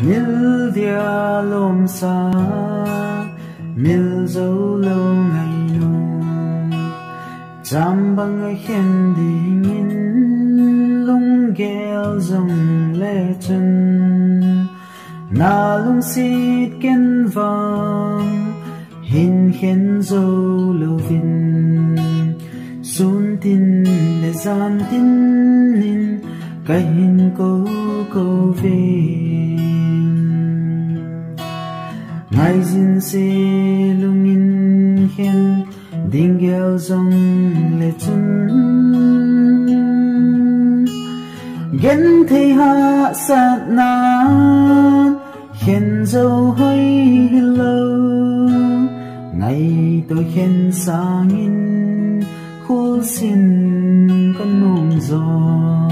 mil dia lom sa mil dấu lâu ngày nung chăm bằng khen đi nghìn lung ghel dòng lệ chân na lung xịt kiến vàng hin khen dấu lâu vinh sun tin le gian tin nin cái hin câu về ngày dinh se lungin khen ding ghel dòng lệ chân gen thấy hạ sát na khen dấu hơi lâu ngày tôi khen sang in khô xin con nôm gió